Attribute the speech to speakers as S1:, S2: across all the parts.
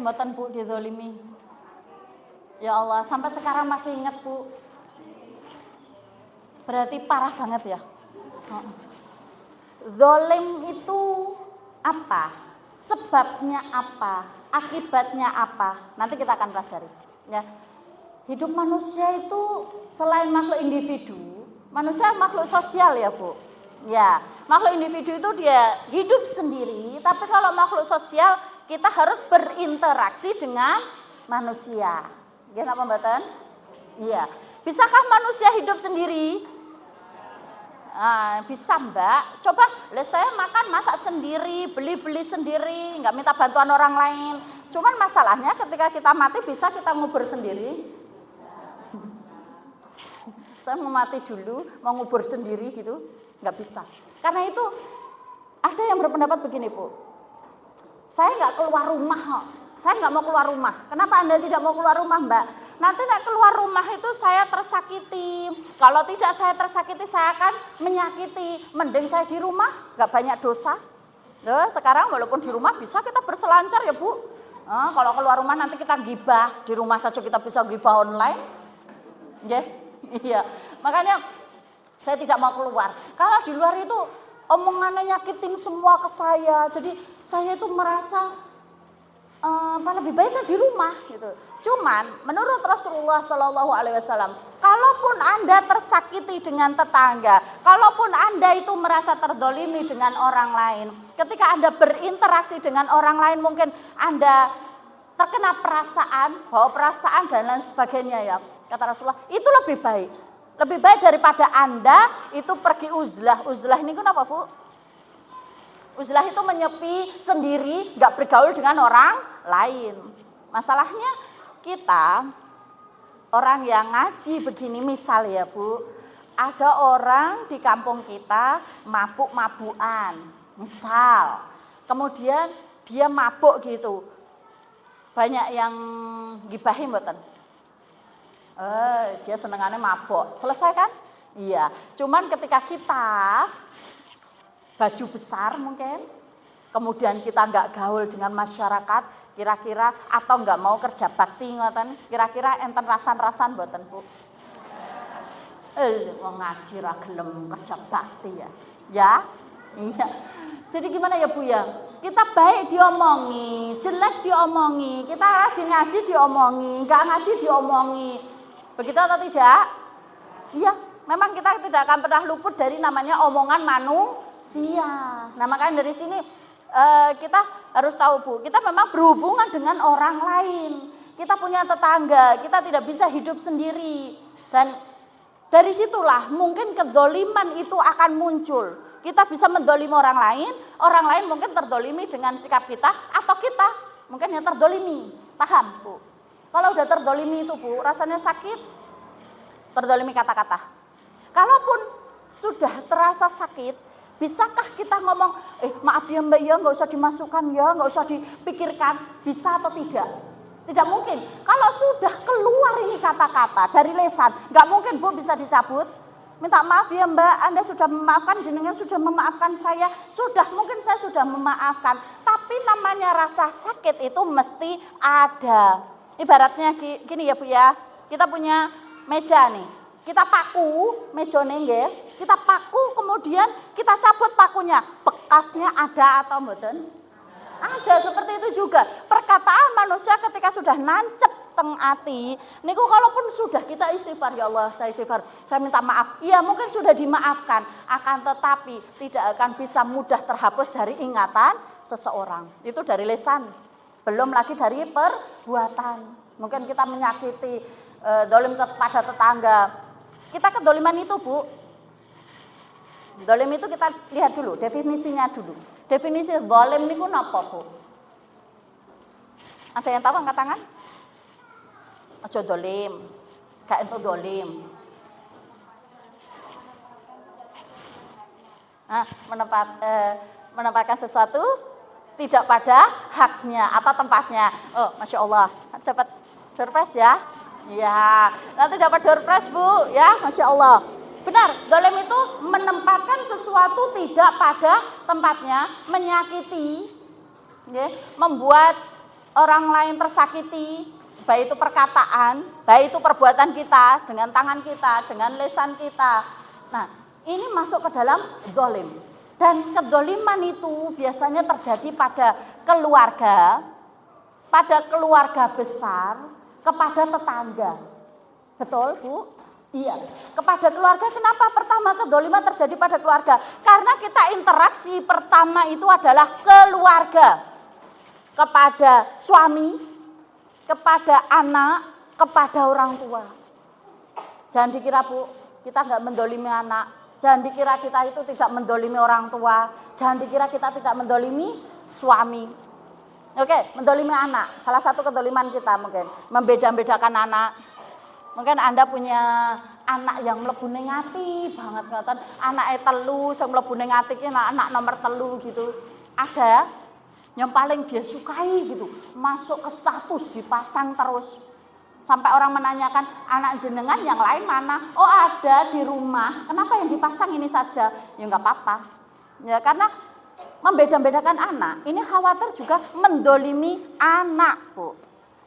S1: mboten Bu dizalimi? Ya Allah, sampai sekarang masih ingat Bu. Berarti parah banget ya. Zalim itu apa? Sebabnya apa? Akibatnya apa? Nanti kita akan pelajari. Ya. Hidup manusia itu selain makhluk individu, manusia makhluk sosial ya Bu. Ya, makhluk individu itu dia hidup sendiri, tapi kalau makhluk sosial kita harus berinteraksi dengan manusia. Nggih napa mboten? Iya. Bisakah manusia hidup sendiri? Bisa Mbak. Coba, saya makan masak sendiri, beli sendiri, nggak minta bantuan orang lain. Cuman masalahnya ketika kita mati bisa kita ngubur sendiri. Saya mau mati dulu, mau ngubur sendiri gitu, nggak bisa. Karena itu ada yang berpendapat begini Bu. Saya nggak keluar rumah kok. Saya nggak mau keluar rumah. Kenapa Anda tidak mau keluar rumah Mbak? Nanti nak keluar rumah itu saya tersakiti. Kalau tidak saya tersakiti, saya akan menyakiti. Mending saya di rumah, nggak banyak dosa. Loh, sekarang walaupun di rumah bisa kita berselancar ya Bu. Kalau keluar rumah nanti kita gibah. Di rumah saja kita bisa gibah online. Iya. Makanya saya tidak mau keluar. Kalau di luar itu omongannya nyakitin semua ke saya. Jadi saya itu merasa lebih baik saya di rumah gitu. Cuman menurut Rasulullah Shallallahu Alaihi Wasallam, kalaupun Anda tersakiti dengan tetangga, kalaupun Anda itu merasa terdolimi dengan orang lain, ketika Anda berinteraksi dengan orang lain mungkin Anda terkena perasaan, bawa perasaan dan lain sebagainya ya. Kata Rasulullah, itu lebih baik. Lebih baik daripada Anda itu pergi uzlah. Uzlah ini kenapa Bu? Uzlah itu menyepi sendiri, nggak bergaul dengan orang lain. Masalahnya kita orang yang ngaji begini misal ya Bu, ada orang di kampung kita mabuk-mabukan, misal. Kemudian dia mabuk gitu. Banyak yang gibahin mboten. Dia senengannya mabuk. Selesai kan? Iya. Cuman ketika kita baju besar mungkin, kemudian kita nggak gaul dengan masyarakat, kira-kira atau nggak mau kerja bakti ngoten, kira-kira enten rasan-rasan mboten Bu? Wong ngaji ra gelem kerja bakti ya. Ya? Iya. Jadi gimana ya Bu ya? Kita baik diomongi, jelek diomongi, kita rajin ngaji diomongi, nggak ngaji diomongi. Begitu atau tidak? Iya, memang kita tidak akan pernah luput dari namanya omongan manusia. Nah makanya dari sini kita harus tahu Bu, kita memang berhubungan dengan orang lain. Kita punya tetangga, kita tidak bisa hidup sendiri. Dan dari situlah mungkin kedzoliman itu akan muncul. Kita bisa mendolimi orang lain mungkin terdolimi dengan sikap kita, atau kita mungkin yang terdolimi. Paham Bu? Kalau udah terdolimi itu Bu, rasanya sakit. Terdolimi kata-kata. Kalaupun sudah terasa sakit, bisakah kita ngomong, maaf ya Mbak ya, nggak usah dimasukkan ya, nggak usah dipikirkan, bisa atau tidak? Tidak mungkin. Kalau sudah keluar ini kata-kata dari lisan, nggak mungkin Bu bisa dicabut. Minta maaf ya Mbak, Anda sudah memaafkan, jenengan sudah memaafkan saya, sudah, mungkin saya sudah memaafkan. Tapi namanya rasa sakit itu mesti ada. Ibaratnya gini ya Bu ya, kita punya meja nih. Kita paku mejane nggih, kita paku kemudian kita cabut pakunya. Bekasnya ada atau mboten? Ada, seperti itu juga. Perkataan manusia ketika sudah nancep teng ati, niku kalaupun sudah kita istighfar, ya Allah saya istighfar, saya minta maaf. Iya mungkin sudah dimaafkan, akan tetapi tidak akan bisa mudah terhapus dari ingatan seseorang. Itu dari lisan, belum lagi dari perbuatan. Mungkin kita menyakiti, dolim kepada tetangga. Kita kedoliman itu Bu, dolim itu kita lihat dulu, definisinya dulu. Definisi dolim niku napa Bu? Ada yang tahu angkat tangan? Aja dolim, gak entuk dolim. Menempatkan sesuatu tidak pada haknya atau tempatnya. Oh, Masya Allah, dapat door prize ya? Iya, nanti dapat door prize Bu, ya, Masya Allah. Benar, dolim itu menempatkan sesuatu tidak pada tempatnya, menyakiti, ya, membuat orang lain tersakiti, baik itu perkataan, baik itu perbuatan kita, dengan tangan kita, dengan lisan kita. Nah, ini masuk ke dalam zalim. Dan kedzaliman itu biasanya terjadi pada keluarga besar, kepada tetangga. Betul, Bu? Iya. Kepada keluarga, kenapa pertama kedzaliman terjadi pada keluarga? Karena kita interaksi pertama itu adalah keluarga. Kepada suami, kepada anak, kepada orang tua. Jangan dikira, Bu, kita nggak mendolimi anak. Jangan dikira kita itu tidak mendolimi orang tua. Jangan dikira kita tidak mendolimi suami. Oke, mendolimi anak. Salah satu kedoliman kita mungkin membeda-bedakan anak. Mungkin Anda punya anak yang mlebu ning ati banget ngoten. Anake telu sing mlebu ning ati ki anak nomor telu gitu. Ada yang paling dia sukai gitu, masuk ke status, dipasang terus. Sampai orang menanyakan, anak jenengan yang lain mana? Oh ada di rumah, kenapa yang dipasang ini saja? Ya enggak apa-apa. Ya karena membeda-bedakan anak, ini khawatir juga mendolimi anak, Bu.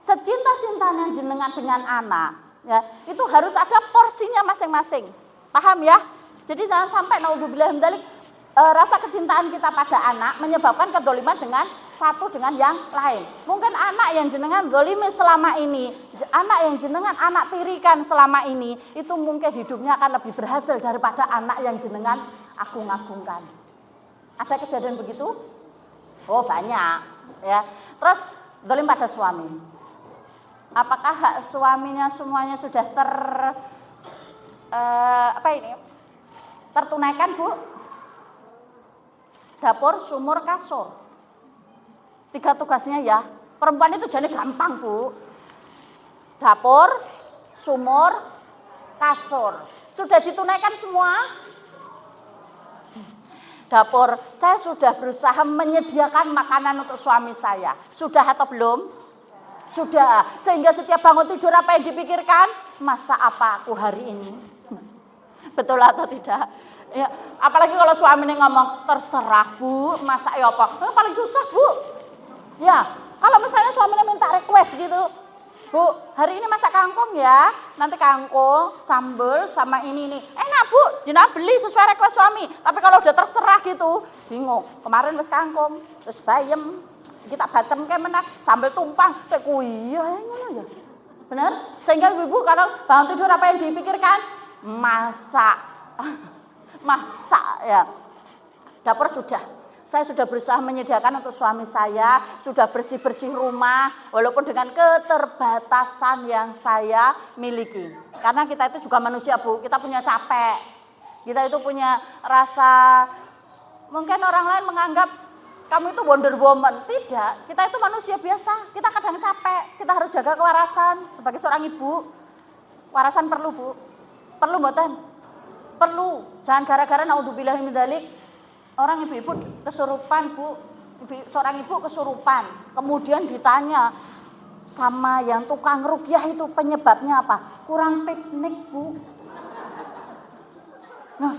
S1: Secinta-cintanya jenengan dengan anak, ya itu harus ada porsinya masing-masing. Paham ya? Jadi jangan sampai naudzubillah min dzalik, rasa kecintaan kita pada anak menyebabkan kedoliman dengan satu dengan yang lain. Mungkin anak yang jenengan dolimi selama ini, anak yang jenengan anak tirikan selama ini, itu mungkin hidupnya akan lebih berhasil daripada anak yang jenengan agung-agungkan. Ada kejadian begitu? Oh banyak. Ya. Terus dolim pada suami. Apakah hak suaminya semuanya sudah tertunaikan, Bu? Dapur, sumur, kasur. 3 tugasnya ya. Perempuan itu jadi gampang, Bu. Dapur, sumur, kasur. Sudah ditunaikan semua? Dapur, saya sudah berusaha menyediakan makanan untuk suami saya. Sudah atau belum? Sudah. Sehingga setiap bangun tidur apa yang dipikirkan? Masa apa aku hari ini? Betul atau tidak? Ya, apalagi kalau suaminya ngomong terserah Bu, masak ya apa? Itu paling susah, Bu. Ya, kalau misalnya suaminya minta request gitu, Bu, hari ini masak kangkung ya, nanti kangkung, sambal sama ini. Enak, Bu, jenengan beli sesuai request suami. Tapi kalau udah terserah gitu, bingung. Kemarin wis kangkung, terus bayam, kita bacem kayak menak, sambal tumpang, kayak kuih ya, ngono ya. Benar? Sehingga ibu kalau bangun tidur apa yang dipikirkan? Masak. Masak ya. Dapur sudah. Saya sudah berusaha menyediakan untuk suami saya, sudah bersih-bersih rumah walaupun dengan keterbatasan yang saya miliki. Karena kita itu juga manusia, Bu, kita punya capek. Kita itu punya rasa, mungkin orang lain menganggap kamu itu Wonder Woman. Tidak, kita itu manusia biasa, kita kadang capek, kita harus jaga kewarasan sebagai seorang ibu. Warasan perlu, Bu. Perlu mboten? Perlu. Jangan gara-gara naudzubillah min dzalik orang ibu-ibu kesurupan, Bu. Seorang ibu kesurupan. Kemudian ditanya sama yang tukang ruqyah itu penyebabnya apa? Kurang piknik, Bu. Nah,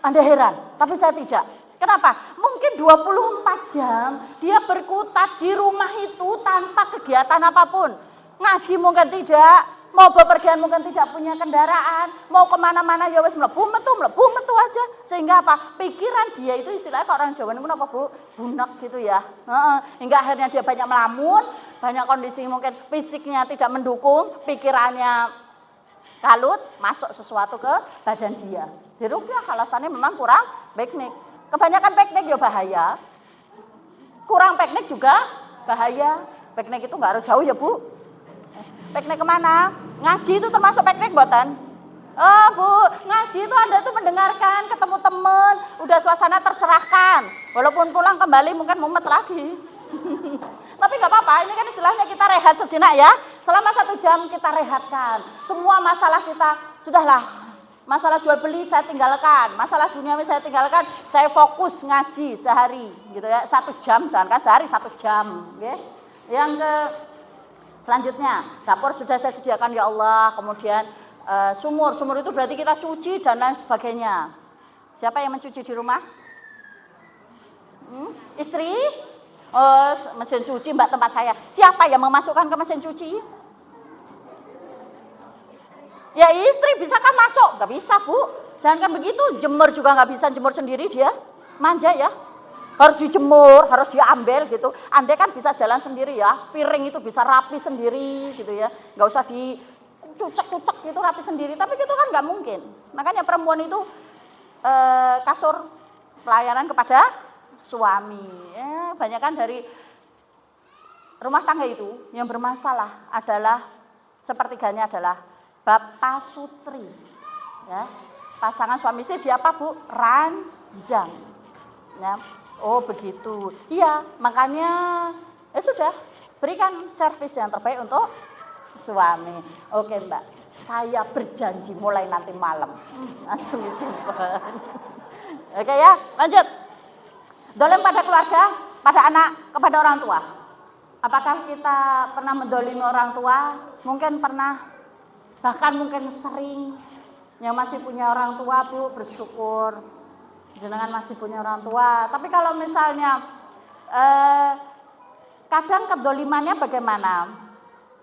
S1: Anda heran, tapi saya tidak. Kenapa? Mungkin 24 jam dia berkutat di rumah itu tanpa kegiatan apapun. Ngaji mungkin tidak. Mau bepergian mungkin tidak punya kendaraan, mau kemana-mana ya wis mlebu metu aja. Sehingga apa? Pikiran dia itu istilahnya orang Jawa itu apa, Bu? Bunek gitu ya. Hingga akhirnya dia banyak melamun, banyak kondisi mungkin fisiknya tidak mendukung, pikirannya kalut, masuk sesuatu ke badan dia. Di ruqyah alasannya memang kurang piknik. Kebanyakan piknik ya bahaya. Kurang piknik juga bahaya. Piknik itu nggak harus jauh ya, Bu. Piknik kemana? Ngaji itu termasuk piknik mboten? Oh Bu, ngaji itu Anda tuh mendengarkan, ketemu teman, udah suasana tercerahkan. Walaupun pulang kembali mungkin mumet lagi. Tapi nggak apa-apa, ini kan istilahnya kita rehat sejenak ya. Selama 1 jam kita rehatkan. Semua masalah kita, sudahlah. Masalah jual beli saya tinggalkan, masalah duniawi saya tinggalkan. Saya fokus ngaji sehari, gitu ya. 1 jam, jangan kan sehari 1 jam. Okay? Yang selanjutnya, dapur sudah saya sediakan ya Allah, kemudian sumur itu berarti kita cuci dan lain sebagainya. Siapa yang mencuci di rumah? Istri? Oh, mesin cuci Mbak tempat saya. Siapa yang memasukkan ke mesin cuci? Ya istri, bisakah masuk? Gak bisa Bu. Jangan kan begitu, jemur juga gak bisa jemur sendiri dia. Manja ya. Harus dijemur, harus diambil gitu. Andai kan bisa jalan sendiri ya, piring itu bisa rapi sendiri gitu ya. Gak usah dicucek-cucek gitu, rapi sendiri. Tapi gitu kan gak mungkin. Makanya perempuan itu kasur pelayanan kepada suami. Ya, banyak kan dari rumah tangga itu yang bermasalah adalah sepertiganya adalah bapak sutri. Ya. Pasangan suami istri dia apa Bu? Ranjang. Ya. Oh begitu. Iya, makanya ya sudah berikan servis yang terbaik untuk suami. Oke Mbak, saya berjanji mulai nanti malam. Oke ya, lanjut. Dolim pada keluarga, pada anak, kepada orang tua. Apakah kita pernah mendolimi orang tua? Mungkin pernah, bahkan mungkin sering. Yang masih punya orang tua Bu, bersyukur. Jenengan masih punya orang tua. Tapi kalau misalnya kadang kedolimannya bagaimana?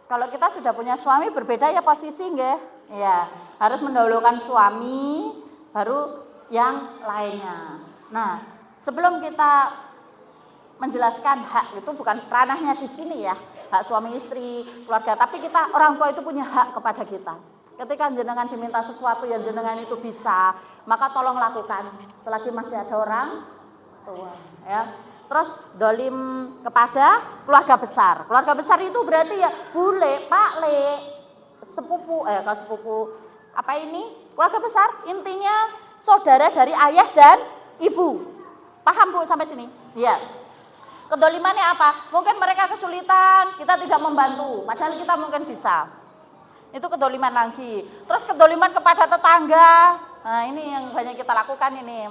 S1: Kalau kita sudah punya suami berbeda ya posisi nggih. Ya, harus mendahulukan suami baru yang lainnya. Nah, sebelum kita menjelaskan hak itu bukan ranahnya di sini ya, hak suami istri, keluarga, tapi kita orang tua itu punya hak kepada kita. Ketika jenengan diminta sesuatu yang jenengan itu bisa, maka tolong lakukan selagi masih ada orang tua ya. Terus dolim kepada keluarga besar. Keluarga besar itu berarti ya bule, pak le, sepupu, kalau sepupu apa ini? Keluarga besar intinya saudara dari ayah dan ibu. Paham Bu sampai sini? Iya. Kedolimannya apa? Mungkin mereka kesulitan, kita tidak membantu, padahal kita mungkin bisa. Itu kedoliman lagi. Terus kedoliman kepada tetangga. Nah, ini yang banyak kita lakukan ini.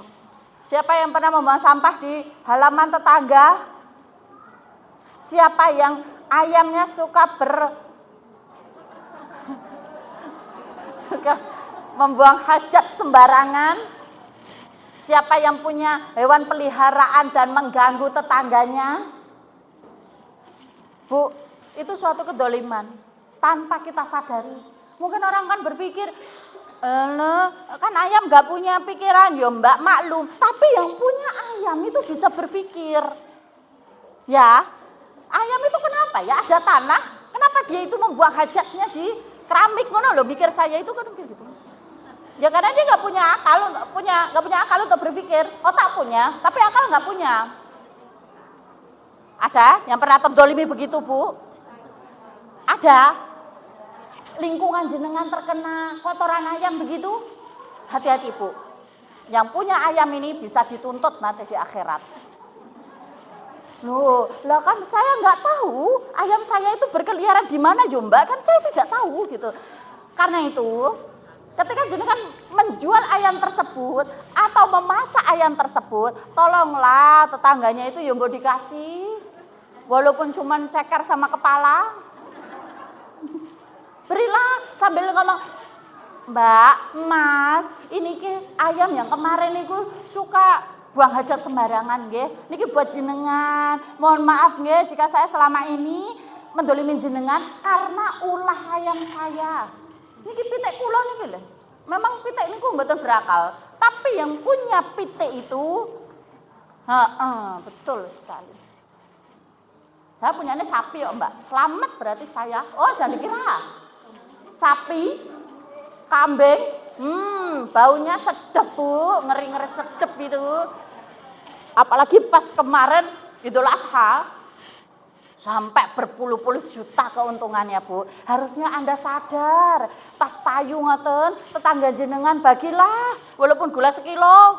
S1: Siapa yang pernah membuang sampah di halaman tetangga? Siapa yang ayamnya suka membuang hajat sembarangan? Siapa yang punya hewan peliharaan dan mengganggu tetangganya? Bu, itu suatu kedoliman tanpa kita sadari. Mungkin orang kan berpikir, kan ayam gak punya pikiran, ya Mbak maklum. Tapi yang punya ayam itu bisa berpikir. Ya, ayam itu kenapa ya? Ada tanah, kenapa dia itu membuang hajatnya di keramik? Ngono loh, mikir saya itu kan gitu. Ya karena dia nggak punya akal untuk berpikir. Otak punya, tapi akal nggak punya. Ada yang pernah terdolimi begitu Bu? Ada. Lingkungan jenengan terkena kotoran ayam begitu? Hati-hati Bu. Yang punya ayam ini bisa dituntut nanti di akhirat. Loh, lah kan saya nggak tahu ayam saya itu berkeliaran di mana ya Mbak? Kan saya tidak tahu gitu. Karena itu ketika jenengan menjual ayam tersebut atau memasak ayam tersebut, tolonglah tetangganya itu ya mbok dikasih, walaupun cuman ceker sama kepala. Berilah sambil ngomong, Mbak, Mas, ini ki ayam yang kemarin itu suka buang hajat sembarangan nggih. Niki buat jenengan. Mohon maaf nggih jika saya selama ini mendolimin jenengan karena ulah ayam saya. Niki pitik kula niki lho. Memang pitik niku mboten berakal, tapi yang punya pitik itu betul sekali. Saya punyanya sapi kok, Mbak. Selamat berarti saya. Oh, jangan dikira. Sapi, kambing, baunya sedep Bu, ngeri-ngeri sedep itu. Apalagi pas kemarin Idul Adha, sampai berpuluh-puluh juta keuntungannya Bu. Harusnya Anda sadar, pas payu ngoten, tetangga jenengan bagilah, walaupun gula sekilo.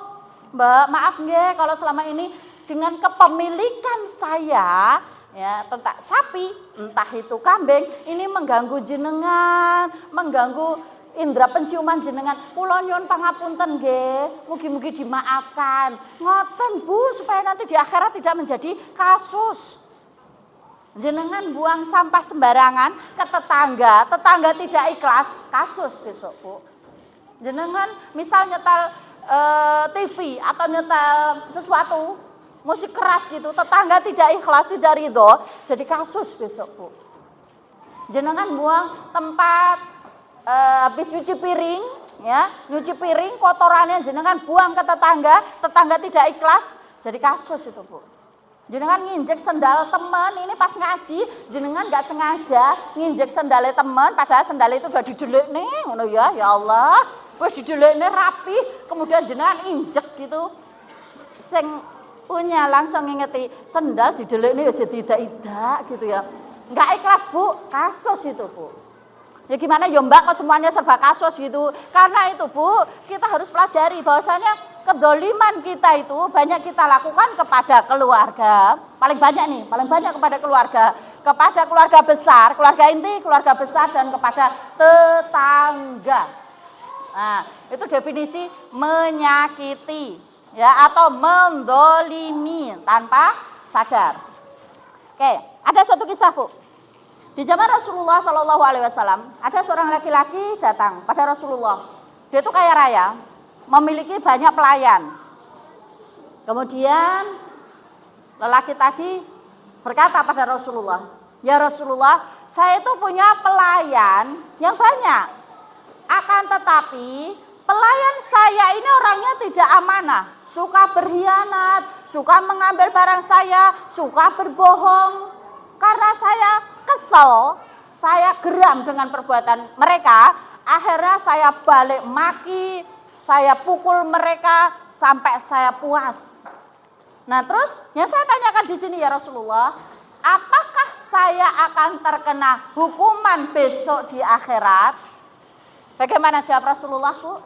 S1: Mbak, maaf nggih kalau selama ini dengan kepemilikan saya, ya tentang sapi, entah itu kambing, ini mengganggu jenengan, mengganggu indera penciuman jenengan. Kula nyuwun pangapunten nggih, mugi-mugi dimaafkan. Ngoten Bu, supaya nanti di akhirat tidak menjadi kasus. Jenengan buang sampah sembarangan ke tetangga, tetangga tidak ikhlas, kasus besok Bu. Jenengan misal nyetel TV atau nyetel sesuatu musik keras gitu, tetangga tidak ikhlas, tidak ridho, jadi kasus besok Bu. Jenengan buang tempat habis cuci piring, ya, nyuci piring kotorannya jenengan buang ke tetangga, tetangga tidak ikhlas, jadi kasus itu Bu. Jenengan nginjek sendal teman, ini pas ngaji, jenengan nggak sengaja nginjek sendalnya teman, padahal sendal itu udah didelik nih, ngono ya Allah, terus didelik nih rapi, kemudian jenengan injek gitu, sing punya langsung ngingeti sendal didelik nih jadi tidak gitu ya, nggak ikhlas Bu, kasus itu Bu. Ya gimana ya Mbak, kok semuanya serba kasus gitu. Karena itu Bu, kita harus pelajari bahwasanya kedoliman kita itu banyak kita lakukan kepada keluarga. Paling banyak kepada keluarga besar, keluarga inti, keluarga besar, dan kepada tetangga. Nah, itu definisi menyakiti, ya, atau mendolimi tanpa sadar. Oke, ada suatu kisah Bu. Di zaman Rasulullah Shallallahu Alaihi Wasallam ada seorang laki-laki datang pada Rasulullah. Dia itu kaya raya, memiliki banyak pelayan. Kemudian lelaki tadi berkata pada Rasulullah, ya Rasulullah, saya itu punya pelayan yang banyak. Akan tetapi pelayan saya ini orangnya tidak amanah, suka berkhianat, suka mengambil barang saya, suka berbohong. Karena saya kesel, saya geram dengan perbuatan mereka, akhirnya saya balik maki, saya pukul mereka sampai saya puas. Nah terus yang saya tanyakan di sini ya Rasulullah, apakah saya akan terkena hukuman besok di akhirat? Bagaimana jawab Rasulullah Bu?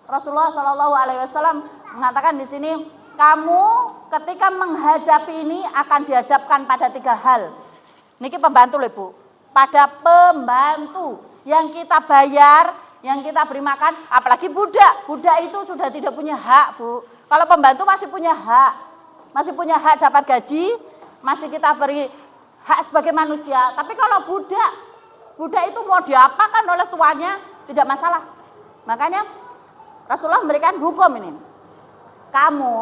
S1: Rasulullah Shallallahu Alaihi Wasallam mengatakan di sini, kamu ketika menghadapi ini akan dihadapkan pada 3 hal. Niki pembantu loh Bu, pada pembantu yang kita bayar, yang kita beri makan, apalagi budak itu sudah tidak punya hak Bu. Kalau pembantu masih punya hak dapat gaji, masih kita beri hak sebagai manusia. Tapi kalau budak itu mau diapakan oleh tuannya tidak masalah. Makanya Rasulullah memberikan hukum ini. Kamu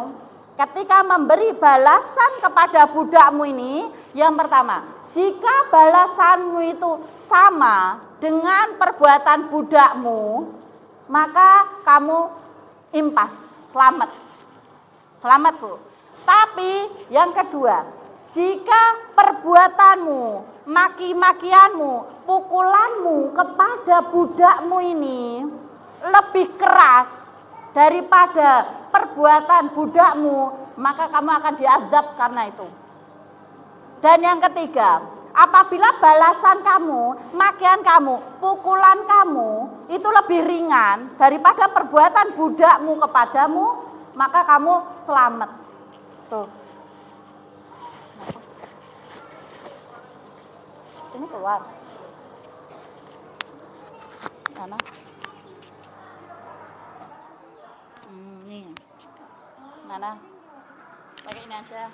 S1: ketika memberi balasan kepada budakmu ini, yang pertama, jika balasanmu itu sama dengan perbuatan budakmu, maka kamu impas, selamat Bu. Tapi yang kedua, jika perbuatanmu, maki-makianmu, pukulanmu kepada budakmu ini lebih keras daripada perbuatan budakmu, maka kamu akan diazab karena itu. Dan yang ketiga, apabila balasan kamu, makian kamu, pukulan kamu itu lebih ringan daripada perbuatan budakmu kepadamu, maka kamu selamat. Tuh. Ini keluar. Mana? Nih. Mana? Pakai ini aja.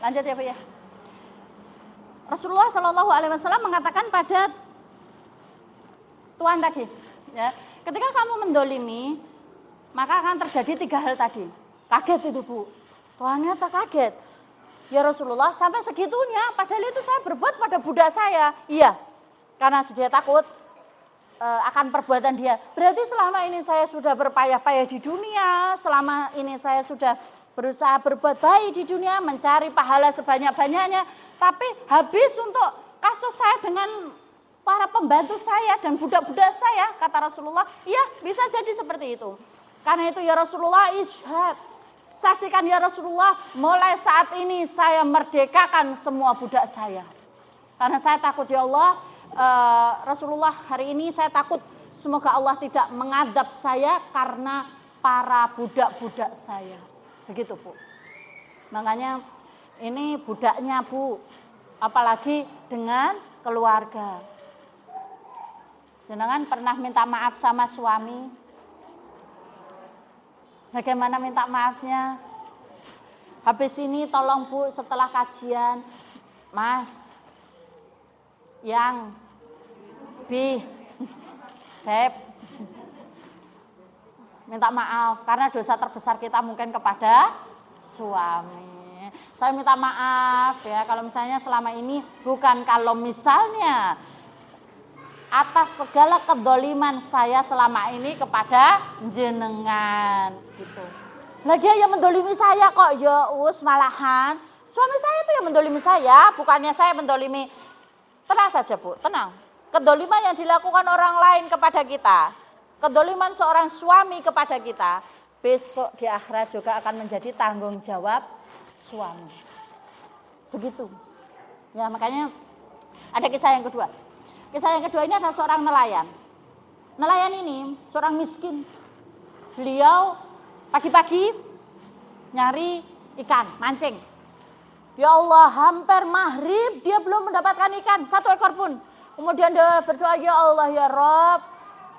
S1: Lanjut ya Bu ya. Rasulullah Shallallahu Alaihi Wasallam mengatakan pada Tuhan tadi, ya, ketika kamu mendolimi, maka akan terjadi 3 hal tadi. Kaget itu Bu, Tuhannya tak kaget. Ya Rasulullah, sampai segitunya, padahal itu saya berbuat pada budak saya. Iya, karena dia takut akan perbuatan dia. Berarti selama ini saya sudah berpayah-payah di dunia, selama ini saya sudah berusaha berbuat baik di dunia, mencari pahala sebanyak-banyaknya, tapi habis untuk kasus saya dengan para pembantu saya dan budak-budak saya, kata Rasulullah, iya bisa jadi seperti itu. Karena itu ya Rasulullah, ishad, saksikan ya Rasulullah, mulai saat ini saya merdekakan semua budak saya. Karena saya takut ya Allah, Rasulullah hari ini saya takut semoga Allah tidak mengadab saya karena para budak-budak saya. Begitu Bu. Makanya ini budaknya Bu, apalagi dengan keluarga. Jenengan pernah minta maaf sama suami? Bagaimana minta maafnya? Habis ini tolong Bu setelah kajian, Mas, yang Beb, minta maaf karena dosa terbesar kita mungkin kepada suami. Saya minta maaf ya kalau misalnya selama ini bukan kalau misalnya atas segala kedoliman saya selama ini kepada jenengan gitu. Lah dia yang mendolimi saya kok ya malahan. Suami saya itu yang mendolimi saya, bukannya saya mendolimi. Tenang saja Bu, tenang. Kedoliman yang dilakukan orang lain kepada kita, kedoliman seorang suami kepada kita, besok di akhirat juga akan menjadi tanggung jawab suami. Begitu. Ya makanya ada kisah yang kedua. Kisah yang kedua ini adalah seorang nelayan. Nelayan ini seorang miskin. Beliau pagi-pagi nyari ikan, mancing. Ya Allah, hampir maghrib dia belum mendapatkan ikan, 1 ekor pun. Kemudian dia berdoa, ya Allah ya Rob,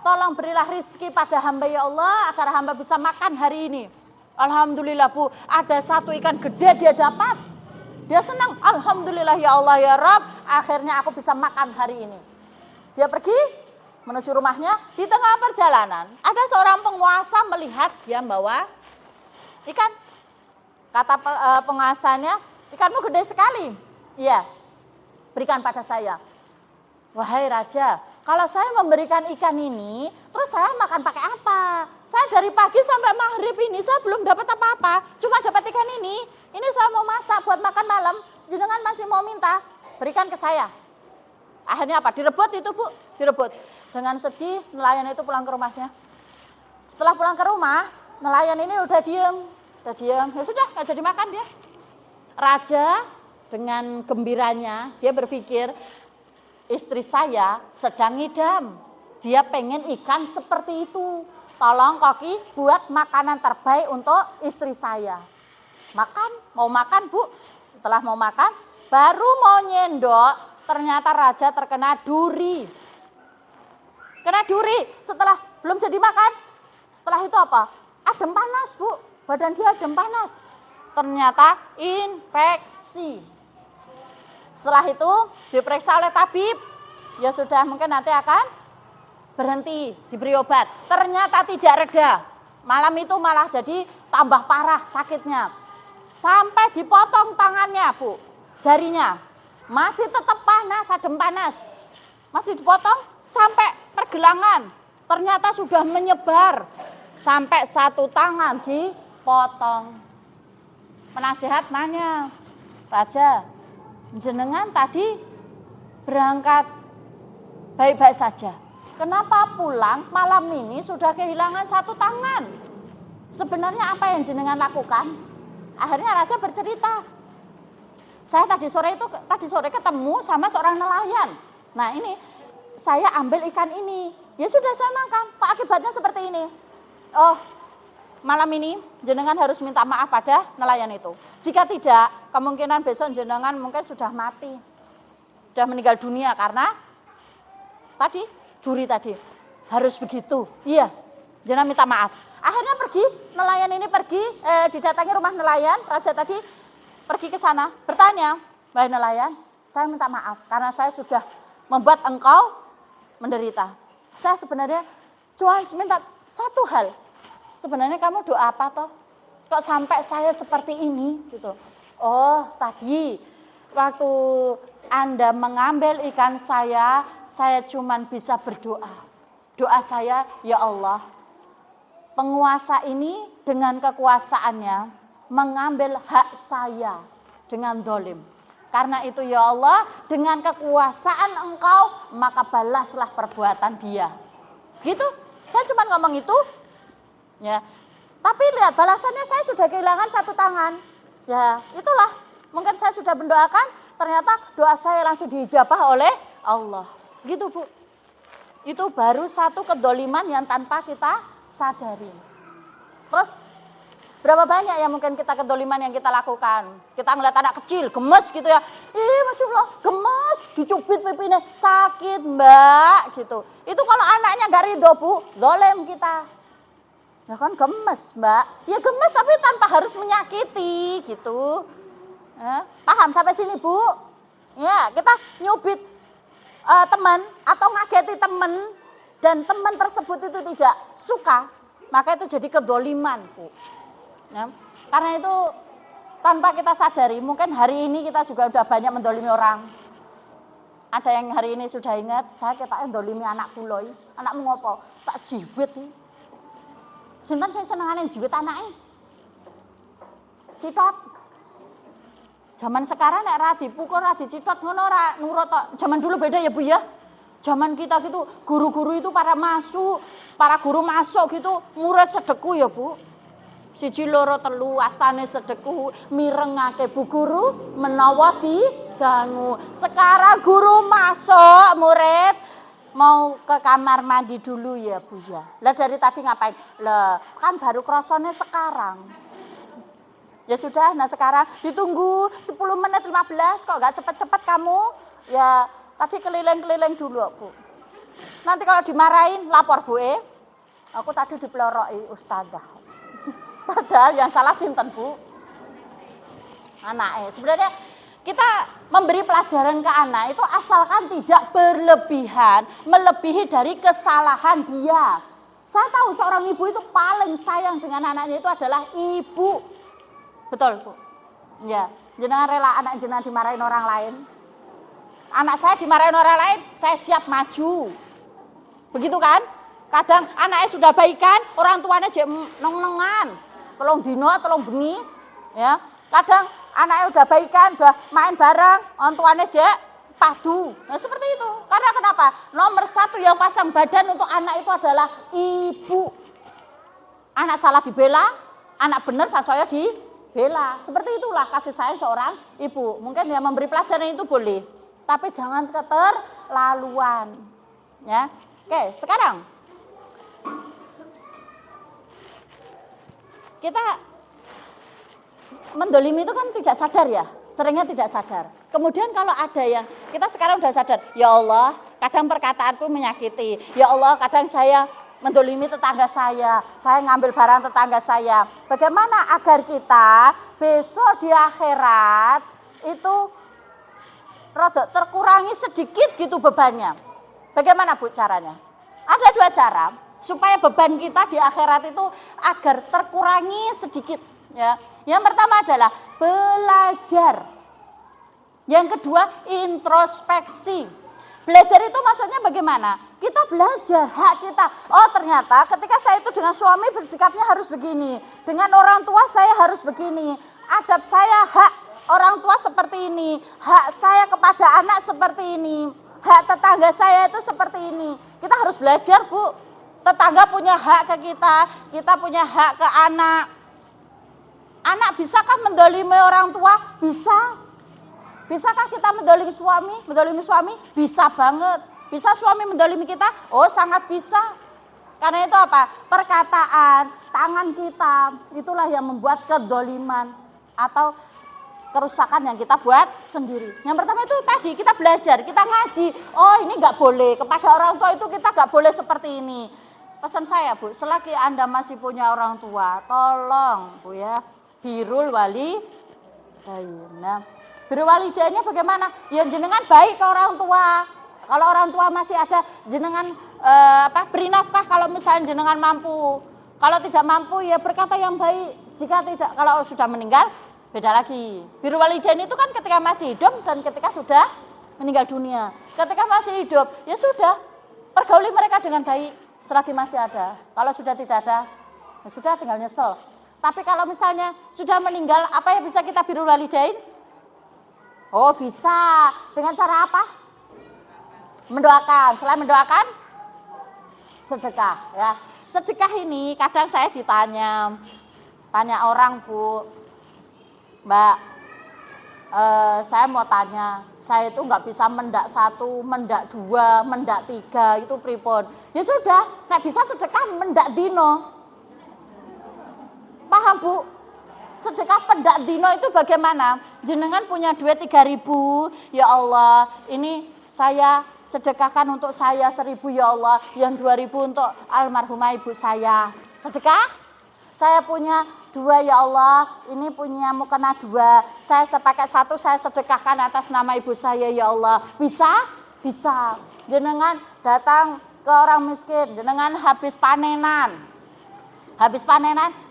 S1: tolong berilah rizki pada hamba ya Allah, agar hamba bisa makan hari ini. Alhamdulillah Bu, ada 1 ikan gede dia dapat. Dia senang, alhamdulillah ya Allah ya Rob, akhirnya aku bisa makan hari ini. Dia pergi menuju rumahnya, di tengah perjalanan ada seorang penguasa melihat dia membawa ikan. Kata penguasanya, ikanmu gede sekali. Iya, berikan pada saya. Wahai raja, kalau saya memberikan ikan ini, terus saya makan pakai apa? Saya dari pagi sampai maghrib ini saya belum dapat apa-apa, cuma dapat ikan ini. Ini saya mau masak buat makan malam, jenengan masih mau minta, berikan ke saya. Akhirnya apa? Direbut itu Bu, direbut. Dengan sedih nelayan itu pulang ke rumahnya. Setelah pulang ke rumah, nelayan ini udah diem. Ya sudah, nggak jadi makan dia. Raja dengan gembiranya, dia berpikir, istri saya sedang ngidam. Dia pengen ikan seperti itu. Tolong Koki buat makanan terbaik untuk istri saya. Mau makan Bu. Setelah mau makan, baru mau nyendok. Ternyata raja terkena duri. Kena duri setelah belum jadi makan. Setelah itu apa? Adem panas Bu. Badan dia adem panas. Ternyata infeksi. Setelah itu diperiksa oleh tabib. Ya sudah mungkin nanti akan berhenti diberi obat. Ternyata tidak reda. Malam itu malah jadi tambah parah sakitnya. Sampai dipotong tangannya Bu. Jarinya. Masih tetap panas, adem panas. Masih dipotong sampai pergelangan. Ternyata sudah menyebar. Sampai 1 tangan dipotong. Penasihat nanya, Raja, jenengan tadi berangkat baik-baik saja. Kenapa pulang malam ini sudah kehilangan 1 tangan? Sebenarnya apa yang jenengan lakukan? Akhirnya Raja bercerita. Saya tadi sore ketemu sama seorang nelayan. Nah ini saya ambil ikan ini. Ya sudah saya makan. Kok akibatnya seperti ini? Oh, malam ini jenengan harus minta maaf pada nelayan itu. Jika tidak, kemungkinan besok jenengan mungkin sudah mati. Sudah meninggal dunia karena tadi juri tadi. Harus begitu. Iya, jenengan minta maaf. Akhirnya pergi, nelayan ini pergi, didatangi rumah nelayan, raja tadi. pergi ke sana, bertanya, wahai nelayan, saya minta maaf karena saya sudah membuat engkau menderita. Saya sebenarnya cuma minta satu hal. Sebenarnya kamu doa apa toh? Kok sampai saya seperti ini gitu. Oh, tadi waktu Anda mengambil ikan saya cuma bisa berdoa. Doa saya, ya Allah, penguasa ini dengan kekuasaannya mengambil hak saya dengan dolim. Karena itu ya Allah, dengan kekuasaan engkau, maka balaslah perbuatan dia. Gitu, saya cuma ngomong itu. Ya, tapi lihat balasannya saya sudah kehilangan satu tangan. Ya, itulah. Mungkin saya sudah mendoakan, ternyata doa saya langsung diijabah oleh Allah. Gitu Bu. Itu baru satu kedoliman yang tanpa kita sadari. Terus berapa banyak yang mungkin kita kedoliman yang kita lakukan. Kita ngeliat anak kecil, gemes gitu ya. Ih Masya Allah, gemes, dicubit pipinya, sakit mbak gitu. Itu kalau anaknya gak ridho Bu, zolem kita. Ya kan gemes mbak, ya gemes tapi tanpa harus menyakiti gitu. Ya, paham sampai sini Bu? Ya, kita nyubit teman atau ngageti teman dan teman tersebut itu tidak suka, maka itu jadi kedoliman Bu. Ya, karena itu tanpa kita sadari, mungkin hari ini kita juga udah banyak mendolimi orang. Ada yang hari ini sudah ingat, saya kita mendolimi anak kuloi, anakmu ngopo? Tak jiwit nih. Sinten saya senengane jiwit anake. Citot. Zaman sekarang nek ra dipukul, ra dicitot ngono ora nurut tok. Zaman dulu beda ya Bu ya. Zaman kita gitu guru-guru itu para guru masuk gitu murid sedeku ya Bu. Siji loro telu astane sedeku mirengake Bu Guru menawa diganggu. Sekarang guru masuk murid mau ke kamar mandi dulu ya Bu ya. Lah dari tadi ngapain? Lah kan baru krosone sekarang. Ya sudah, nah sekarang ditunggu 10 menit 15 kok gak cepet-cepet kamu. Ya tadi keliling-keliling dulu Bu. Nanti kalau dimarahin lapor Bu aku tadi dipeloroki ustazah. Padahal yang salah sinten Bu? Anaknya. Sebenarnya kita memberi pelajaran ke anak itu asalkan tidak berlebihan, melebihi dari kesalahan dia. Saya tahu seorang ibu itu paling sayang dengan anaknya itu adalah ibu. Betul Bu? Ya, jenengan rela anak jenengan dimarahin orang lain. Anak saya dimarahin orang lain, saya siap maju. Begitu kan? Kadang anaknya sudah baikan, orang tuanya jek neng-nengan. Tolong dino, tolong bengi. Ya, kadang anaknya udah baikan, udah main bareng, orang tuanya jek padu. Nah seperti itu. Karena kenapa? Nomor satu yang pasang badan untuk anak itu adalah ibu. Anak salah dibela, anak benar saya dibela. Seperti itulah kasih sayang seorang ibu. Mungkin dia memberi pelajaran itu boleh, tapi jangan keterlaluan. Ya, oke. Sekarang kita mendolimi itu kan tidak sadar ya, seringnya tidak sadar. Kemudian kalau ada yang kita sekarang udah sadar, ya Allah, kadang perkataanku menyakiti. Ya Allah, kadang saya mendolimi tetangga saya ngambil barang tetangga saya. Bagaimana agar kita besok di akhirat itu rada terkurangi sedikit gitu bebannya? Bagaimana Bu caranya? Ada dua cara supaya beban kita di akhirat itu agar terkurangi sedikit. Ya, yang pertama adalah belajar. Yang kedua introspeksi. Belajar itu maksudnya bagaimana? Kita belajar hak kita. Oh ternyata ketika saya itu dengan suami bersikapnya harus begini. Dengan orang tua saya harus begini. Adab saya hak orang tua seperti ini. Hak saya kepada anak seperti ini. Hak tetangga saya itu seperti ini. Kita harus belajar Bu. Tetangga punya hak ke kita punya hak ke anak. Anak bisakah mendolimi orang tua? Bisa. Bisakah kita mendolimi suami? Bisa banget. Bisa suami mendolimi kita? Oh sangat bisa. Karena itu apa? Perkataan, tangan kita, itulah yang membuat kedoliman atau kerusakan yang kita buat sendiri. Yang pertama itu tadi kita belajar, kita ngaji. Oh ini gak boleh, kepada orang tua itu kita gak boleh seperti ini. Pesan saya Bu, selagi Anda masih punya orang tua, tolong Bu ya, birrul walidain. Nah, birrul walidainnya bagaimana? Ya jenengan baik ke orang tua. Kalau orang tua masih ada, jenengan beri nafkah kalau misalnya jenengan mampu. Kalau tidak mampu ya berkata yang baik. Jika tidak, kalau sudah meninggal beda lagi. Birrul walidain itu kan ketika masih hidup dan ketika sudah meninggal dunia. Ketika masih hidup, ya sudah pergauli mereka dengan baik selagi masih ada. Kalau sudah tidak ada, ya sudah tinggal nyesel. Tapi kalau misalnya sudah meninggal, apa yang bisa kita birrul walidain? Oh bisa, dengan cara apa? Mendoakan. Selain mendoakan, sedekah ya. Sedekah ini kadang saya tanya orang, Bu, Mbak, saya mau tanya, saya itu nggak bisa mendak 1, mendak 2, mendak 3, itu pripun? Ya sudah, nggak bisa sedekah mendak dino. Paham, Bu? Sedekah pendak dino itu bagaimana? Jenengan punya duit 3.000, ya Allah, ini saya sedekahkan untuk saya 1.000 ya Allah, yang 2.000 untuk almarhumah ibu saya. Sedekah? Saya punya 2 ya Allah, ini punya mukena 2, saya sepakai 1 saya sedekahkan atas nama ibu saya ya Allah. Bisa? Bisa. Jenengan datang ke orang miskin, jenengan habis panenan,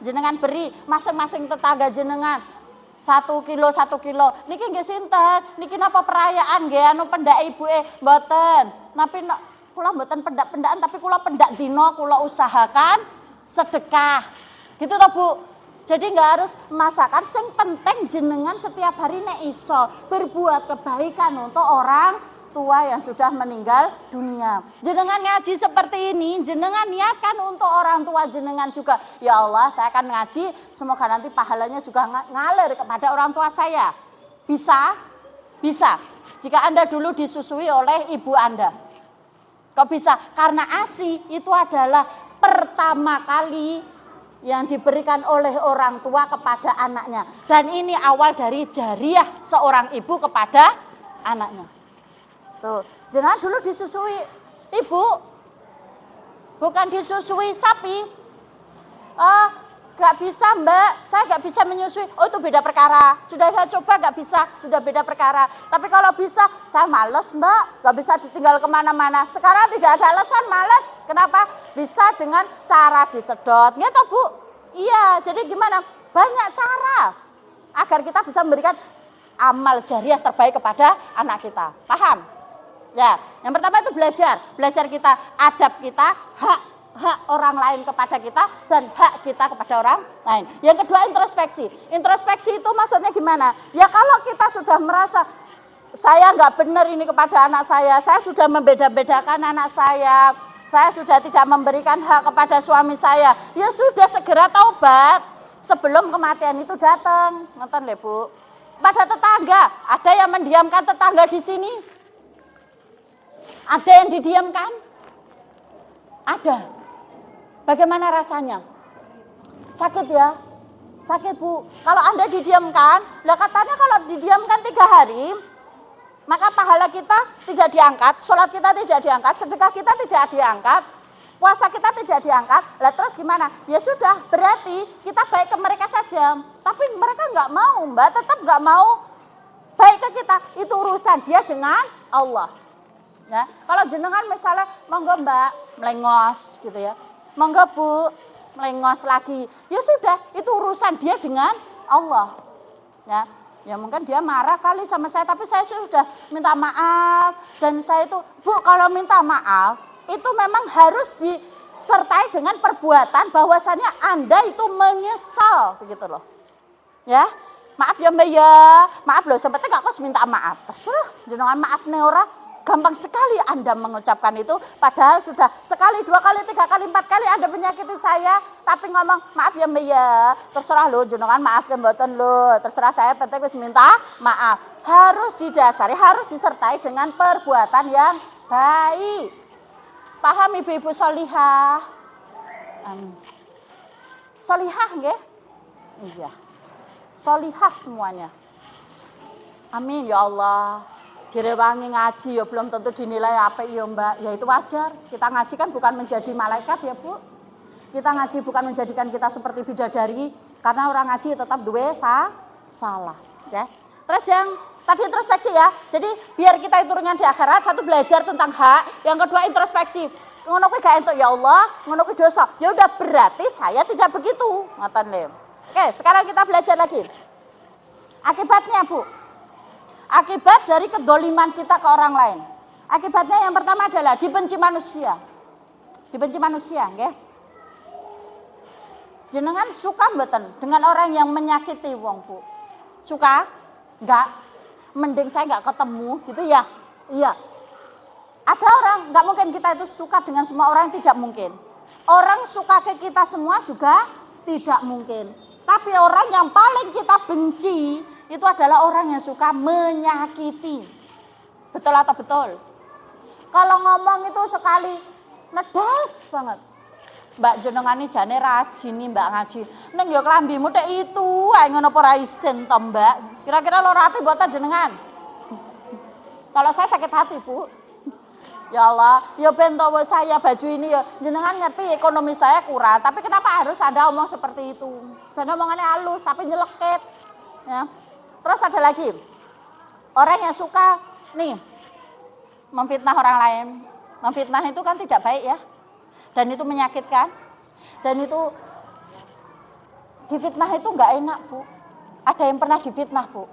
S1: jenengan beri masing-masing tetangga jenengan 1 kilo. Niki nggih sinten? Niki napa perayaan nggih anu pendak ibuke? Mboten. Napi kula mboten pendak-pendakan tapi kula pendak dina kula usahakan sedekah. Gitu toh, Bu. Jadi nggak harus masakan, sing penting jenengan setiap hari nek iso berbuat kebaikan untuk orang tua yang sudah meninggal dunia. Jenengan ngaji seperti ini, jenengan niatkan untuk orang tua jenengan juga. Ya Allah, saya akan ngaji, semoga nanti pahalanya juga ngalir kepada orang tua saya. Bisa? Bisa. Jika Anda dulu disusui oleh ibu Anda. Kok bisa? Karena ASI itu adalah pertama kali yang diberikan oleh orang tua kepada anaknya. Dan ini awal dari jariah seorang ibu kepada anaknya. Tuh, jenengan dulu disusui ibu, bukan disusui sapi. Gak bisa Mbak, saya gak bisa menyusui. Oh itu beda perkara, sudah saya coba gak bisa, sudah beda perkara. Tapi kalau bisa, saya males Mbak, gak bisa ditinggal kemana-mana. Sekarang tidak ada alasan males, kenapa? Bisa dengan cara disedot, ya toh Bu? Iya, jadi gimana? Banyak cara agar kita bisa memberikan amal jariah terbaik kepada anak kita, paham? Ya, yang pertama itu belajar kita, adab kita, hak orang lain kepada kita dan hak kita kepada orang lain. Yang kedua introspeksi. Introspeksi itu maksudnya gimana? Ya kalau kita sudah merasa saya nggak benar ini kepada anak saya sudah membeda-bedakan anak saya sudah tidak memberikan hak kepada suami saya, ya sudah segera taubat sebelum kematian itu datang. Nonton lho Bu. Pada tetangga, ada yang mendiamkan tetangga di sini? Ada yang didiamkan? Ada. Bagaimana rasanya? Sakit ya? Sakit Bu. Kalau Anda didiamkan, lah katanya kalau didiamkan 3 hari, maka pahala kita tidak diangkat, sholat kita tidak diangkat, sedekah kita tidak diangkat, puasa kita tidak diangkat. Lah terus gimana? Ya sudah, berarti kita baik ke mereka saja. Tapi mereka nggak mau Mbak, tetap nggak mau baik ke kita. Itu urusan dia dengan Allah. Ya, kalau jenengan misalnya monggo Mbak melengos gitu ya, monggo Bu melengos lagi, ya sudah itu urusan dia dengan Allah. Ya mungkin dia marah kali sama saya, tapi saya sudah minta maaf dan saya itu Bu kalau minta maaf itu memang harus disertai dengan perbuatan bahwasannya Anda itu menyesal begitu loh. Ya, maaf ya Mbak ya, maaf loh sampai gak kos minta maaf. Terserah jenengan maaf nih ora. Gampang sekali Anda mengucapkan itu, padahal sudah sekali, 2 kali, 3 kali, 4 kali Anda menyakiti saya, tapi ngomong maaf ya Mbak ya, terserah lo, jenengan maaf ya mboten lo, terserah saya penting wis minta maaf. Harus didasari, harus disertai dengan perbuatan yang baik. Paham ibu-ibu solihah? Solihah nggih? Iya. Solihah semuanya. Amin ya Allah. Direwangi ngaji ya belum tentu dinilai apik ya Mbak. Ya itu wajar. Kita ngaji kan bukan menjadi malaikat ya Bu. Kita ngaji bukan menjadikan kita seperti bidadari, karena orang ngaji tetap duwe salah. Ya. Terus yang tadi introspeksi ya. Jadi biar kita itu ringan di akhirat, satu belajar tentang hak, yang kedua introspeksi. Ngono kuwi gak entuk ya Allah, ngono kuwi dosa. Ya udah berarti saya tidak begitu. Ngoten lho. Oke, sekarang kita belajar lagi. Akibatnya, Bu. Akibat dari kedoliman kita ke orang lain. Akibatnya yang pertama adalah dibenci manusia. Dibenci manusia, nggih. Jenengan suka mboten dengan orang yang menyakiti wong, Bu? Suka? Enggak. Mending saya enggak ketemu gitu ya. Iya. Ada orang, enggak mungkin kita itu suka dengan semua orang, tidak mungkin. Orang suka ke kita semua juga tidak mungkin. Tapi orang yang paling kita benci itu adalah orang yang suka menyakiti. Betul atau betul? Kalau ngomong itu sekali nedas banget. Mbak jenengane jane rajin nih Mbak ngaji. Neng yo klambimu tek itu ae ngono apa ra isin to Mbak. Kira-kira lara ati mboten jenengan? Kalau saya sakit hati, Bu. Ya Allah, ya ben to saya baju ini ya jenengan ngerti ekonomi saya kurang, tapi kenapa harus ada omong seperti itu? Jadi omongannya halus tapi nyeleket. Ya. Terus ada lagi. Orang yang suka nih memfitnah orang lain. Memfitnah itu kan tidak baik ya. Dan itu menyakitkan. Dan itu difitnah itu enggak enak, Bu. Ada yang pernah difitnah, Bu?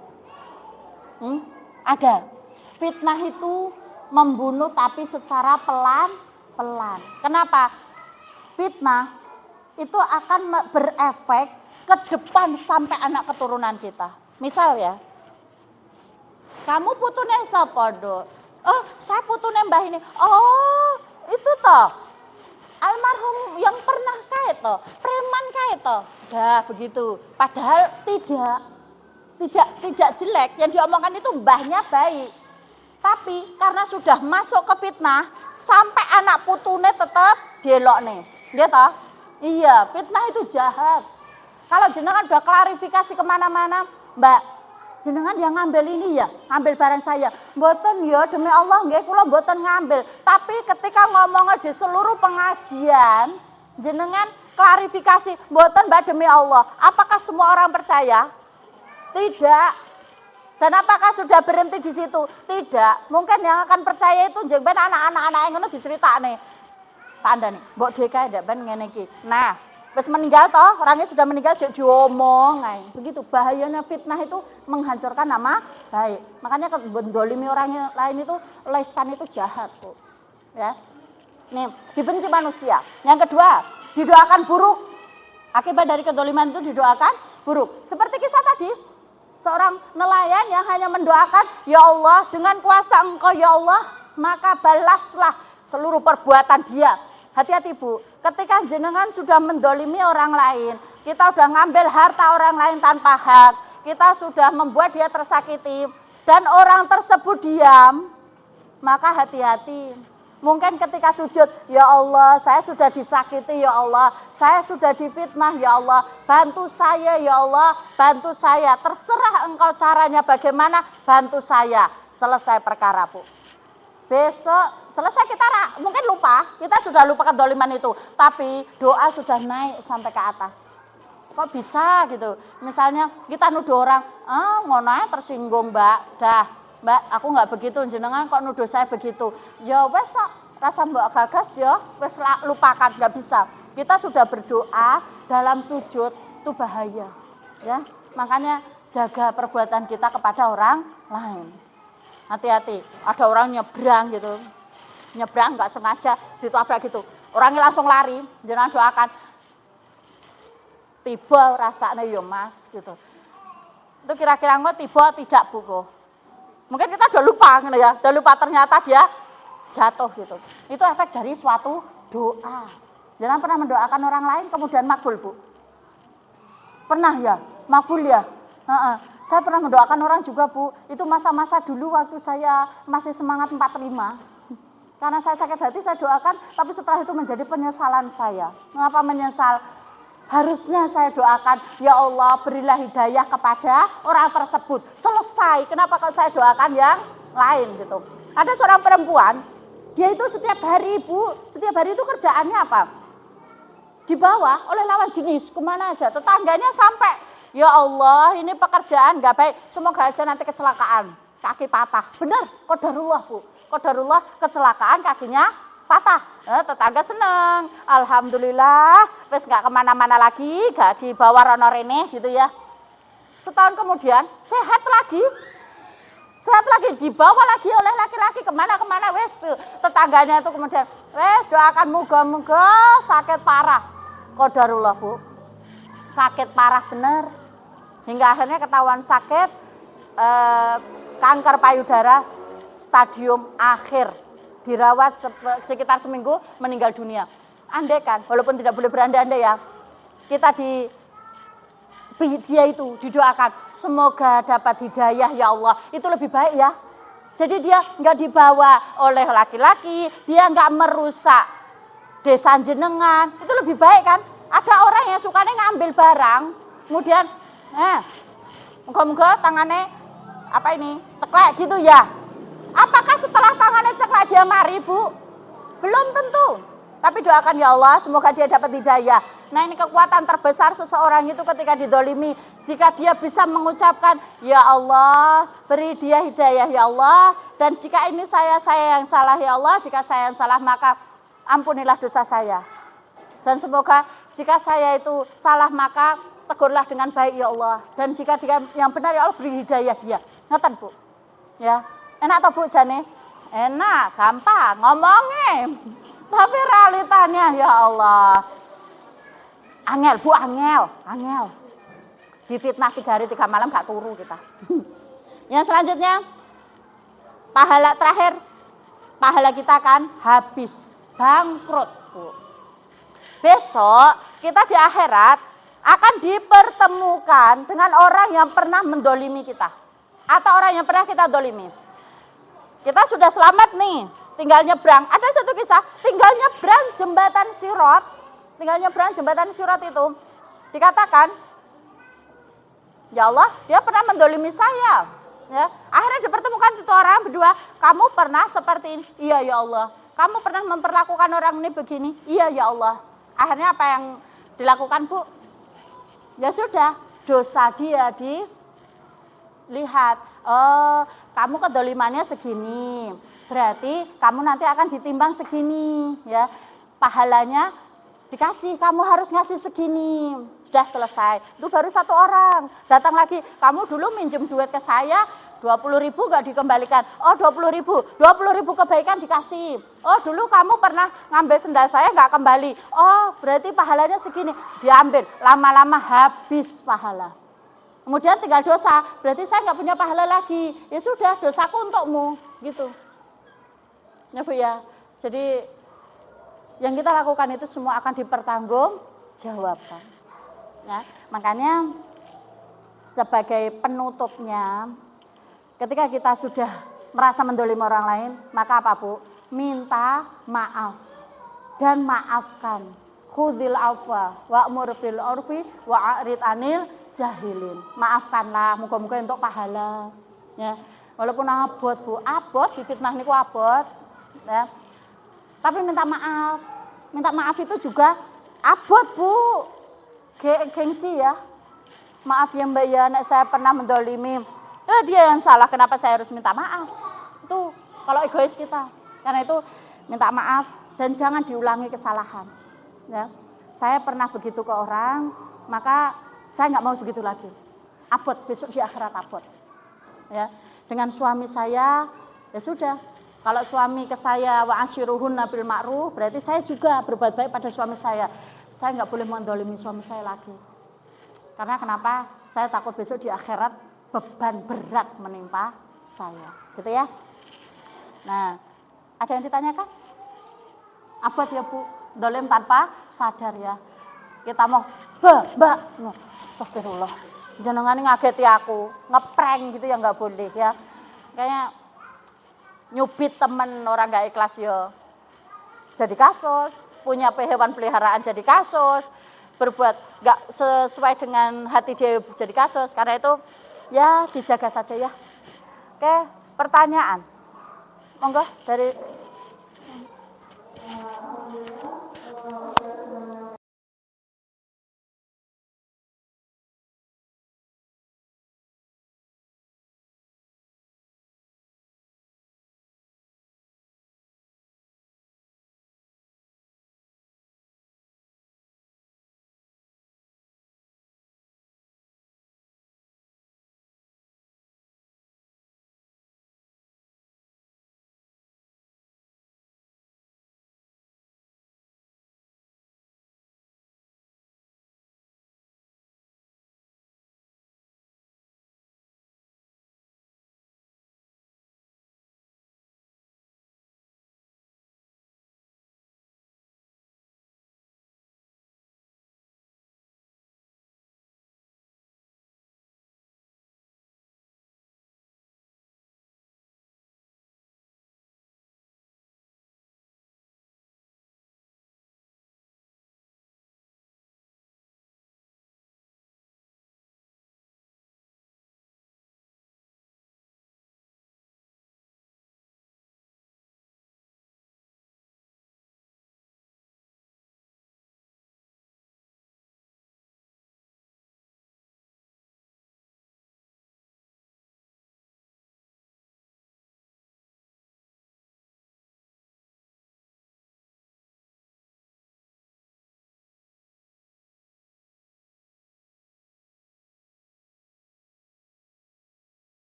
S1: Ada. Fitnah itu membunuh tapi secara pelan-pelan. Kenapa? Fitnah itu akan berefek ke depan sampai anak keturunan kita. Misal ya, kamu putune sapa, Dok? Oh, saya putune Mbah ini. Oh, itu toh. Almarhum yang pernah kae toh, preman kae toh. Dah begitu. Padahal tidak jelek. Yang diomongkan itu mbahnya baik. Tapi karena sudah masuk ke fitnah, sampai anak putune tetap dielokne. Nggih toh? Iya, fitnah itu jahat. Kalau jenengan udah klarifikasi kemana-mana, Mbak, jenengan yang ngambil ini ya, ngambil barang saya. Mboten ya, demi Allah nggih kula mboten ngambil. Tapi ketika ngomongnya di seluruh pengajian, jenengan klarifikasi, mboten Mbak demi Allah. Apakah semua orang percaya? Tidak. Dan apakah sudah berhenti di situ? Tidak. Mungkin yang akan percaya itu jeng ben anak-anak yang ngono diceritakne. Tandane, mbok DK ndak ben ngene iki. Nah, wis meninggal toh, orangnya sudah meninggal jadi diomong ae. Begitu bahayanya fitnah itu menghancurkan nama baik. Makanya mendolimi orang lain itu lesan itu jahat, Bu. Ya. Nih, dibenci manusia. Yang kedua, didoakan buruk. Akibat dari kedoliman itu didoakan buruk. Seperti kisah tadi, seorang nelayan yang hanya mendoakan, ya Allah, dengan kuasa Engkau ya Allah, maka balaslah seluruh perbuatan dia. Hati-hati, Bu, ketika jenengan sudah mendolimi orang lain, kita sudah ngambil harta orang lain tanpa hak, kita sudah membuat dia tersakiti, dan orang tersebut diam, maka hati-hati. Mungkin ketika sujud, ya Allah, saya sudah disakiti, ya Allah, saya sudah difitnah, ya Allah, bantu saya, ya Allah, bantu saya. Terserah Engkau caranya bagaimana, bantu saya. Selesai perkara, Bu. Besok selesai kita mungkin lupa, kita sudah lupa kedoliman itu, tapi doa sudah naik sampai ke atas. Kok bisa gitu? Misalnya kita nuduh orang, ngono tersinggung Mbak, dah Mbak, aku nggak begitu, jenengan kok nuduh saya begitu. Ya wes rasa Mbak gagas ya, wes lupakan, nggak bisa. Kita sudah berdoa dalam sujud itu bahaya, ya. Makanya jaga perbuatan kita kepada orang lain. Hati-hati, ada orang nyebrang gitu, nyebrang nggak sengaja ditabrak gitu, orangnya langsung lari, jenengan doakan. Tiba rasanya ya Mas gitu. Itu kira-kira enggak tiba tidak Bu? Mungkin kita udah lupa gitu ya, udah lupa ternyata dia jatuh gitu. Itu efek dari suatu doa. Jangan pernah mendoakan orang lain kemudian makbul, Bu. Pernah ya? Makbul ya? Saya pernah mendoakan orang juga, Bu. Itu masa-masa dulu waktu saya masih semangat 45. Karena saya sakit hati saya doakan, tapi setelah itu menjadi penyesalan saya. Mengapa menyesal? Harusnya saya doakan, ya Allah berilah hidayah kepada orang tersebut. Selesai, kenapa kalau saya doakan yang lain gitu. Ada seorang perempuan, dia itu setiap hari Bu, setiap hari itu kerjaannya apa? Dibawa oleh lawan jenis, kemana aja. Tetangganya sampai Ya Allah, ini pekerjaan nggak baik. Semoga aja nanti kecelakaan, kaki patah. Benar, qadarullah Bu. Qadarullah kecelakaan kakinya patah. Tetangga seneng. Alhamdulillah, wes nggak kemana-mana lagi, nggak dibawa rono rene gitu ya. Setahun kemudian sehat lagi. Sehat lagi, dibawa lagi oleh laki-laki kemana-kemana, wes tuh tetangganya itu kemudian, wes doakan moga-moga sakit parah. Qadarullah Bu, sakit parah bener, hingga akhirnya ketahuan sakit kanker payudara stadium akhir, dirawat sekitar seminggu, meninggal dunia. Andai kan, walaupun tidak boleh berandai-andai ya, kita dia itu didoakan semoga dapat hidayah ya Allah, itu lebih baik ya. Jadi dia nggak dibawa oleh laki-laki, dia nggak merusak desa jenengan, itu lebih baik kan. Ada orang yang sukanya ngambil barang, kemudian moga-moga tangannya apa ini ceklek gitu ya. Apakah setelah tangannya ceklek dia mari Bu? Belum tentu. Tapi doakan ya Allah semoga dia dapat hidayah. Nah ini kekuatan terbesar seseorang itu ketika didolimi. Jika dia bisa mengucapkan ya Allah beri dia hidayah ya Allah. Dan jika ini saya yang salah ya Allah. Jika saya yang salah maka ampunilah dosa saya. Dan semoga jika saya itu salah maka tegurlah dengan baik ya Allah. Dan jika dia yang benar ya Allah beri hidayah dia. Ngoten Bu. Ya. Enak toh Bu jane? Enak, gampang ngomongnya. Tapi realitanya ya Allah. Angel Bu, angel. Difitnah 3 hari 3 malam gak turu kita. Yang selanjutnya, pahala terakhir, pahala kita kan habis, bangkrut Bu. Besok kita di akhirat akan dipertemukan dengan orang yang pernah mendolimi kita. Atau orang yang pernah kita dolimi. Kita sudah selamat nih, tinggal nyebrang. Ada satu kisah, tinggal nyebrang jembatan Sirat. Tinggal nyebrang jembatan Sirat itu dikatakan, ya Allah, dia pernah mendolimi saya. Ya, akhirnya dipertemukan itu orang berdua. Kamu pernah seperti ini? Iya ya Allah. Kamu pernah memperlakukan orang ini begini? Iya ya Allah. Akhirnya apa yang dilakukan Bu? Ya sudah, dosa dia dilihat. Oh, kamu kedolimannya segini. Berarti kamu nanti akan ditimbang segini, ya. Pahalanya dikasih, kamu harus ngasih segini. Sudah selesai. Itu baru 1 orang. Datang lagi, kamu dulu minjem duit ke saya 20.000 gak dikembalikan. Oh 20.000 kebaikan dikasih. Oh dulu kamu pernah ngambil sendal saya gak kembali. Oh berarti pahalanya segini. Diambil, lama-lama habis pahala. Kemudian tinggal dosa, berarti saya nggak punya pahala lagi. Ya sudah, dosaku untukmu, gitu. Ya Bu ya. Jadi yang kita lakukan itu semua akan dipertanggungjawabkan. Ya, makanya sebagai penutupnya, ketika kita sudah merasa mendolimi orang lain, maka apa Bu? Minta maaf dan maafkan. Khudil afwa wa'mur bil urfi wa'rid anil jahilin. Maafkanlah, muga-muga untuk pahala. Ya, walaupun abot Bu, abot difitnah niku abot. Ya. Tapi minta maaf. Minta maaf itu juga abot Bu. Gengsi ya. Maaf ya Mbak ya, nek saya pernah mendolimi. Dia yang salah, kenapa saya harus minta maaf? Itu kalau egois kita. Karena itu minta maaf dan jangan diulangi kesalahan. Ya. Saya pernah begitu ke orang, maka saya nggak mau begitu lagi. Abot, besok di akhirat abot. Ya, dengan suami saya, ya sudah. Kalau suami ke saya wa asyiruhunna bil ma'ruf, berarti saya juga berbuat baik pada suami saya. Saya nggak boleh mendolimi suami saya lagi. Karena kenapa? Saya takut besok di akhirat beban berat menimpa saya. Gitu ya. Nah, ada yang ditanyakan? Abot ya Bu, dolim tanpa sadar ya. Kita mau, Mbak, astagfirullah, jenengan ngageti aku, ngeprank gitu ya nggak boleh ya. Kayak nyubit temen orang nggak ikhlas ya. Jadi kasus, punya hewan peliharaan jadi kasus, berbuat nggak sesuai dengan hati dia jadi kasus. Karena itu ya dijaga saja ya. Oke, pertanyaan, monggo dari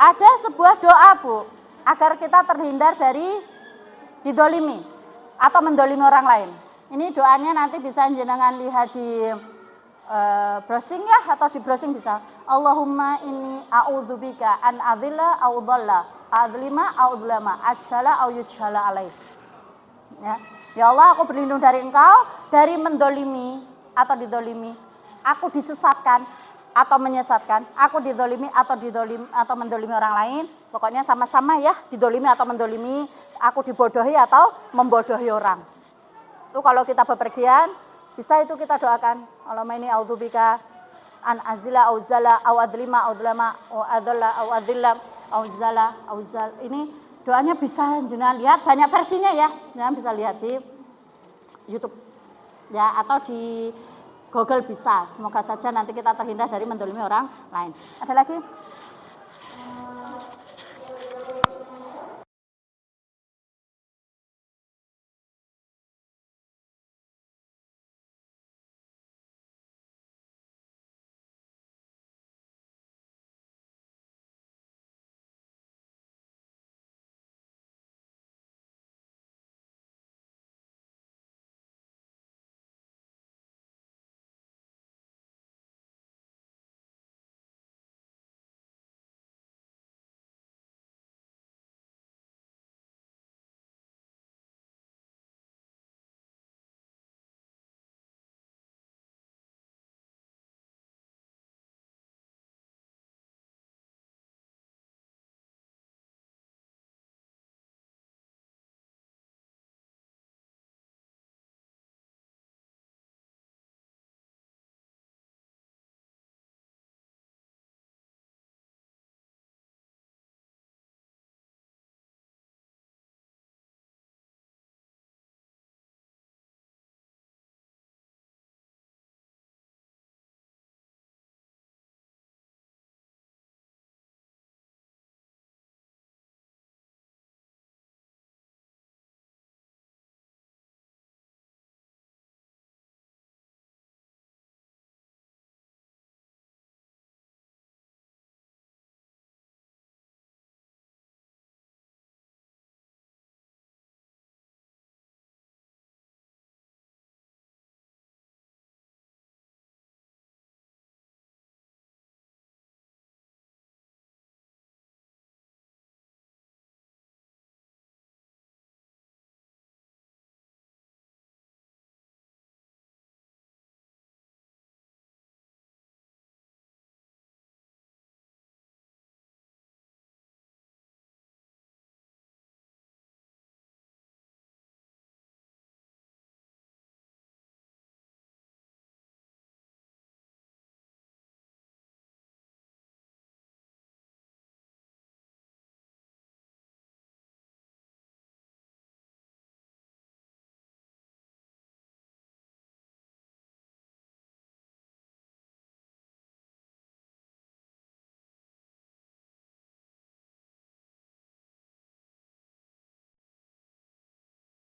S1: Ada sebuah doa, Bu, agar kita terhindar dari didolimi atau mendolimi orang lain. Ini doanya nanti bisa jenengan lihat di browsing ya, atau di browsing bisa. Allahumma inni a'udzubika an adilla au dhalla, adlima au dlama, ajhala au yujhala alaih. Ya Allah, aku berlindung dari Engkau dari mendolimi atau didolimi. Aku disesatkan atau menyesatkan, aku didolimi atau mendolimi orang lain. Pokoknya sama-sama ya, didolimi atau mendolimi, aku dibodohi atau membodohi orang. Itu kalau kita bepergian, bisa itu kita doakan. Allahumma inni a'udzubika an azila au zala au adlima au dlama au adalla au adilla au zala au zal. Ini doanya bisa jenengan lihat, banyak versinya ya. Jenengan bisa lihat di YouTube ya, atau di Google bisa. Semoga saja nanti kita terhindar dari mendolimi orang lain. Ada lagi?